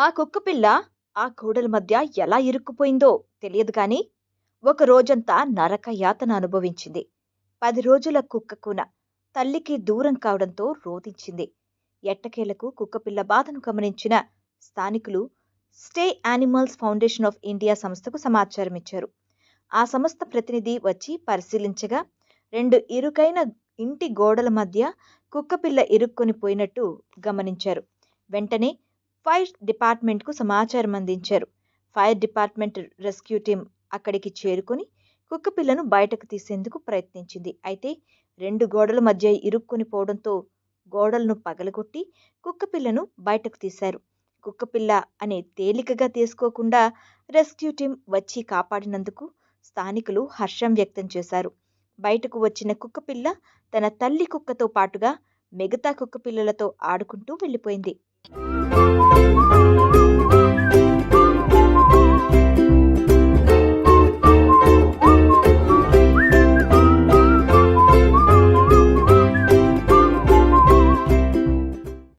ఆ కుక్కపిల్ల ఆ గోడల మధ్య ఎలా ఇరుక్కుపోయిందో తెలియదు కానీ ఒక రోజంతా నరక యాతన అనుభవించింది. 10 రోజుల కుక్కకున తల్లికి దూరం కావడంతో రోదించింది. ఎట్టకేలకు కుక్కపిల్ల బాధను గమనించిన స్థానికులు stay animals foundation of India సంస్థకు సమాచారం ఇచ్చారు. ఆ సంస్థ ప్రతినిధి వచ్చి పరిశీలించగా 2 ఇరుకైన ఇంటి గోడల మధ్య కుక్కపిల్ల ఇరుక్కొని పోయినట్టు గమనించారు. వెంటనే ఫైర్ డిపార్ట్మెంట్కు సమాచారం అందించారు. ఫైర్ డిపార్ట్మెంట్ రెస్క్యూ టీం అక్కడికి చేరుకొని కుక్కపిల్లను బయటకు తీసేందుకు ప్రయత్నించింది. అయితే 2 గోడల మధ్య ఇరుక్కొని పోవడంతో గోడలను పగలగొట్టి కుక్కపిల్లను బయటకు తీశారు. కుక్కపిల్ల అనే తేలికగా తీసుకోకుండా రెస్క్యూ టీం వచ్చి కాపాడినందుకు స్థానికులు హర్షం వ్యక్తం చేశారు. బయటకు వచ్చిన కుక్కపిల్ల తన తల్లి కుక్కతో పాటుగా మిగతా కుక్కపిల్లలతో ఆడుకుంటూ వెళ్ళిపోయింది.